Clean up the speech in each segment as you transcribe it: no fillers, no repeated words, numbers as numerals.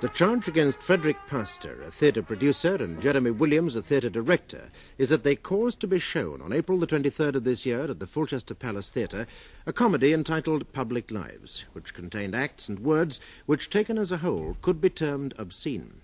The charge against Frederick Pastor, a theatre producer, and Jeremy Williams, a theatre director, is that they caused to be shown on April the 23rd of this year at the Fulchester Palace Theatre a comedy entitled Public Lives, which contained acts and words which, taken as a whole, could be termed obscene.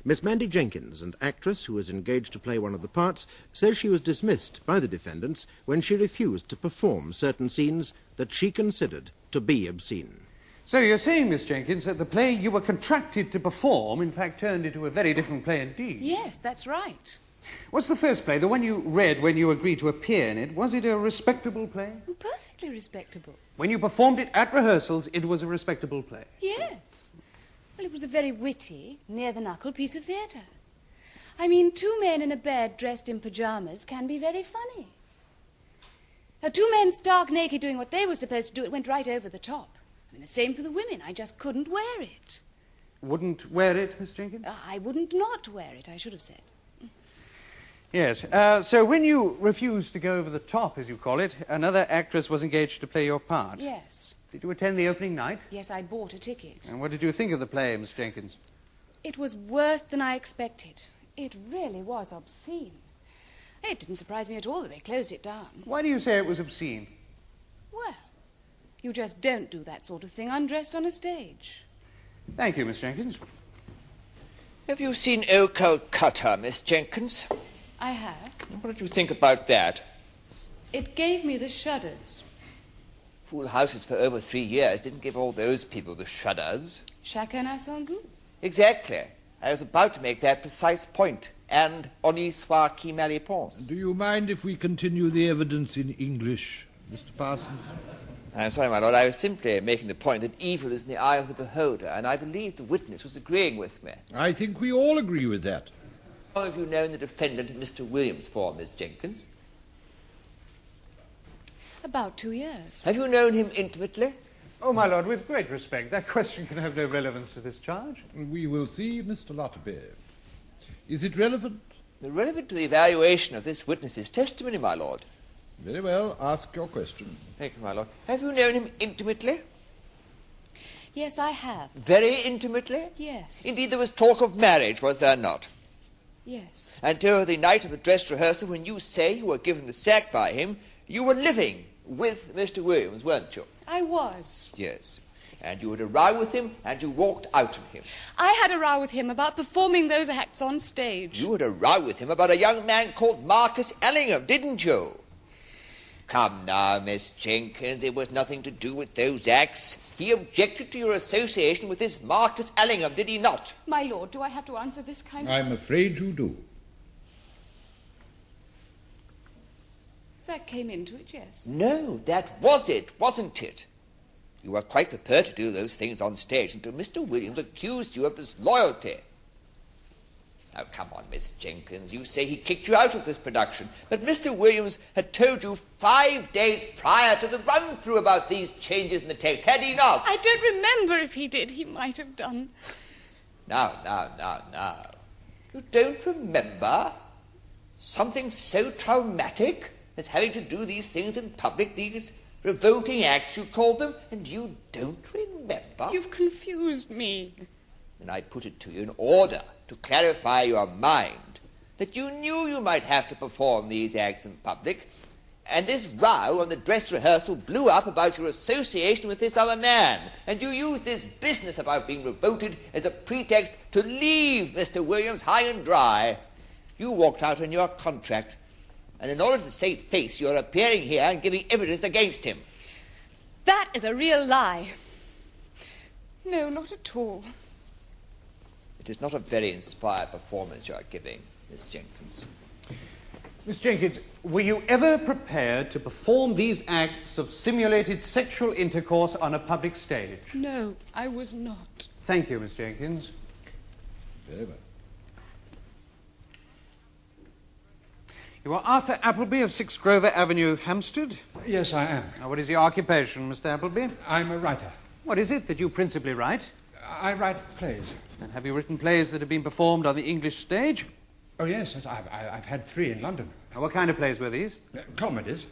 Miss Mandy Jenkins, an actress who was engaged to play one of the parts, says she was dismissed by the defendants when she refused to perform certain scenes that she considered to be obscene. So you're saying, Miss Jenkins, that the play you were contracted to perform, in fact, turned into a very different play indeed? Yes, that's right. What's the first play, the one you read when you agreed to appear in it? Was it a respectable play? Oh, perfectly respectable. When you performed it at rehearsals, it was a respectable play? Yes. Well, it was a very witty, near-the-knuckle piece of theatre. I mean, two men in a bed dressed in pyjamas can be very funny. Now, two men stark naked doing what they were supposed to do, it went right over the top. I mean, the same for the women. I just couldn't wear it. Wouldn't wear it, Miss Jenkins? I wouldn't not wear it, I should have said. Yes. So when you refused to go over the top, as you call it, another actress was engaged to play your part? Yes. Did you attend the opening night? Yes, I bought a ticket. And what did you think of the play, Miss Jenkins? It was worse than I expected. It really was obscene. It didn't surprise me at all that they closed it down. Why do you say it was obscene? Well, you just don't do that sort of thing undressed on a stage. Thank you, Miss Jenkins. Have you seen O Calcutta, Miss Jenkins? I have. What did you think about that? It gave me the shudders. Fool Houses for over 3 years didn't give all those people the shudders. Chacun a son goût. Exactly. I was about to make that precise point. And on y soit qui mal y pense. Do you mind if we continue the evidence in English, Mr. Parsons? I'm sorry, my lord. I was simply making the point that evil is in the eye of the beholder, and I believe the witness was agreeing with me. I think we all agree with that. How have you known the defendant, Mr. Williams, for, Miss Jenkins? About 2 years. Have you known him intimately? Oh, my lord, with great respect, that question can have no relevance to this charge. We will see, Mr. Lotterby. Is it relevant? Relevant to the evaluation of this witness's testimony, my lord. Very well, ask your question. Thank you, my lord. Have you known him intimately? Yes, I have. Very intimately? Yes. Indeed, there was talk of marriage, was there not? Yes. Until the night of the dress rehearsal, when you say you were given the sack by him, you were living with Mr. Williams, weren't you? I was. Yes. And you had a row with him, and you walked out on him. I had a row with him about performing those acts on stage. You had a row with him about a young man called Marcus Ellingham, didn't you? Come now, Miss Jenkins, it was nothing to do with those acts. He objected to your association with this Marcus Ellingham, did he not? My lord, do I have to answer this kind of... I'm afraid you do. That came into it, yes. No, that was it, wasn't it? You were quite prepared to do those things on stage until Mr. Williams accused you of disloyalty. Now, come on, Miss Jenkins, you say he kicked you out of this production, but Mr. Williams had told you 5 days prior to the run-through about these changes in the text, had he not? I don't remember if he did. He might have done. Now. You don't remember something so traumatic as having to do these things in public, these revolting acts, you call them, and you don't remember? You've confused me. Then I put it to you in order to clarify your mind that you knew you might have to perform these acts in public, and this row on the dress rehearsal blew up about your association with this other man, and you used this business about being revolted as a pretext to leave Mr. Williams high and dry. You walked out on your contract, and in order to save face, you're appearing here and giving evidence against him. That is a real lie. No, not at all. It is not a very inspired performance you are giving, Miss Jenkins. Miss Jenkins, were you ever prepared to perform these acts of simulated sexual intercourse on a public stage? No, I was not. Thank you, Miss Jenkins. Very well. You are Arthur Appleby of 6 Grover Avenue, Hampstead? Yes, I am. Now, what is your occupation, Mr. Appleby? I'm a writer. What is it that you principally write? I write plays. And have you written plays that have been performed on the English stage? Oh, yes, I've had 3 in London. Now, what kind of plays were these? Comedies.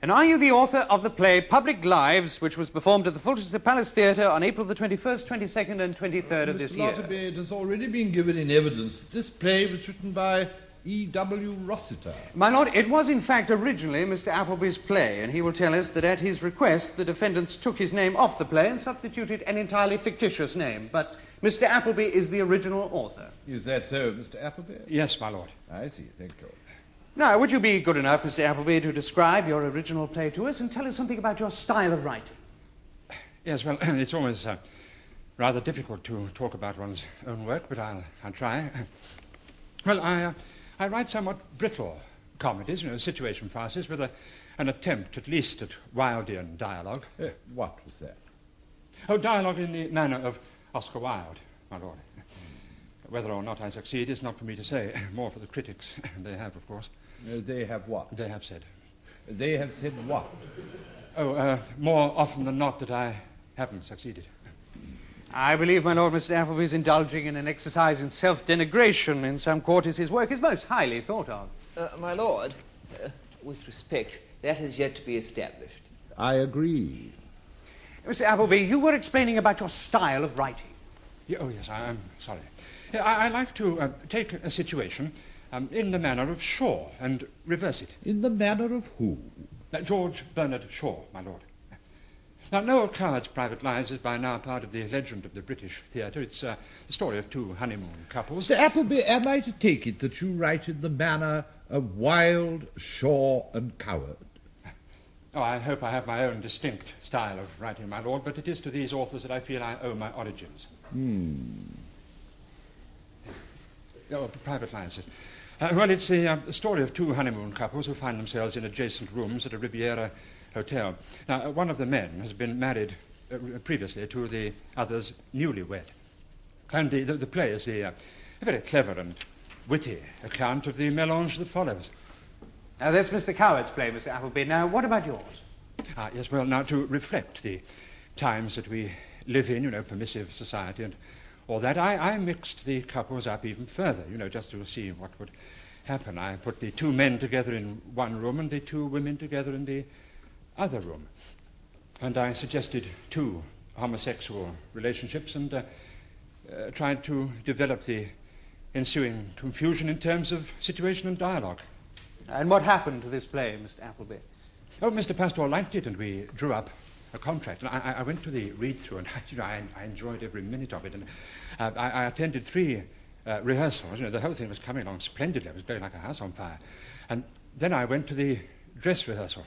And are you the author of the play Public Lives, which was performed at the Fulchester Palace Theatre on April the 21st, 22nd and 23rd of this Mr. year? Lotterby, it has already been given in evidence that this play was written by E.W. Rossiter. My lord, it was in fact originally Mr. Appleby's play, and he will tell us that at his request the defendants took his name off the play and substituted an entirely fictitious name. But Mr. Appleby is the original author. Is that so, Mr. Appleby? Yes, my lord. I see, thank you. Now, would you be good enough, Mr. Appleby, to describe your original play to us and tell us something about your style of writing? Yes, well, it's always rather difficult to talk about one's own work, but I'll try. Well, I write somewhat brittle comedies, situation farces, with an attempt at least at Wildean dialogue. What was that? Oh, dialogue in the manner of Oscar Wilde, my lord. Whether or not I succeed is not for me to say, more for the critics. They have, of course. They have what? They have said. They have said what? Oh, more often than not that I haven't succeeded. I believe, my lord, Mr. Appleby is indulging in an exercise in self-denigration. In some quarters his work is most highly thought of. My lord, with respect, that has yet to be established. I agree. Mr. Appleby, you were explaining about your style of writing. Oh, yes, I'm sorry. I like to take a situation in the manner of Shaw and reverse it. In the manner of who? George Bernard Shaw, my lord. Now, Noel Coward's Private Lives is by now part of the legend of the British theatre. It's the story of two honeymoon couples. Mr. Appleby, am I to take it that you write in the manner of Wilde, Shaw, and Coward? Oh, I hope I have my own distinct style of writing, my lord, but it is to these authors that I feel I owe my origins. Oh, Private Lives. Well, it's the story of two honeymoon couples who find themselves in adjacent rooms at a Riviera hotel. Now, one of the men has been married previously to the other's newlywed. And the play is a very clever and witty account of the mélange that follows. Now, that's Mr. Coward's play, Mr. Appleby. Now, what about yours? Yes, well, now, to reflect the times that we live in, permissive society and all that, I mixed the couples up even further, just to see what would happen. I put the two men together in one room and the two women together in the other room. And I suggested two homosexual relationships and tried to develop the ensuing confusion in terms of situation and dialogue. And what happened to this play, Mr. Appleby? Oh, Mr. Pastor liked it, and we drew up a contract. And I went to the read-through, and I enjoyed every minute of it. And I attended 3 rehearsals. The whole thing was coming along splendidly. It was going like a house on fire. And then I went to the dress rehearsal,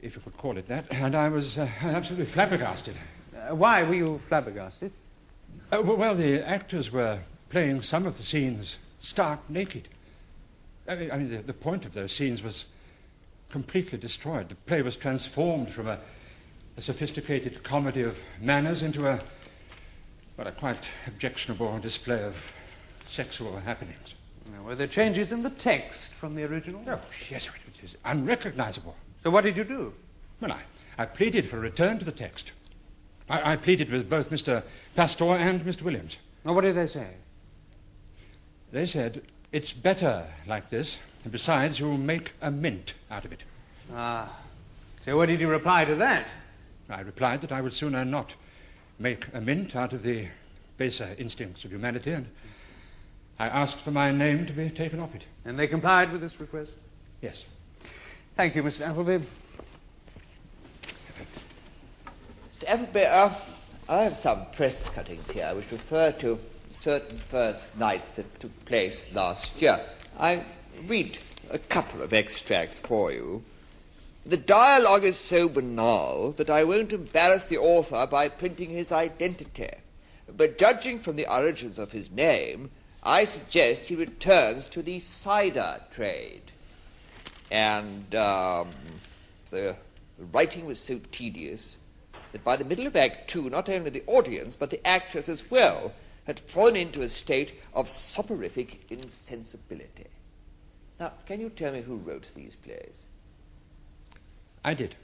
if you could call it that, and I was absolutely flabbergasted. Why were you flabbergasted? Well, the actors were playing some of the scenes stark naked. I mean, the point of those scenes was completely destroyed. The play was transformed from a sophisticated comedy of manners into a quite objectionable display of sexual happenings. Were there changes in the text from the original? Oh, yes, it is unrecognizable. So what did you do? Well, I pleaded for a return to the text. I pleaded with both Mr. Pastor and Mr. Williams. Well, what did they say? They said, it's better like this, and besides, you'll make a mint out of it. So what did you reply to that? I replied that I would sooner not make a mint out of the baser instincts of humanity, and I asked for my name to be taken off it. And they complied with this request? Yes. Thank you, Mr. Appleby. Mr. Appleby, I have some press cuttings here which refer to certain first nights that took place last year. I read a couple of extracts for you. The dialogue is so banal that I won't embarrass the author by printing his identity. But judging from the origins of his name, I suggest he returns to the cider trade. And the writing was so tedious that by the middle of Act 2, not only the audience, but the actors as well, had fallen into a state of soporific insensibility. Now, can you tell me who wrote these plays? I did.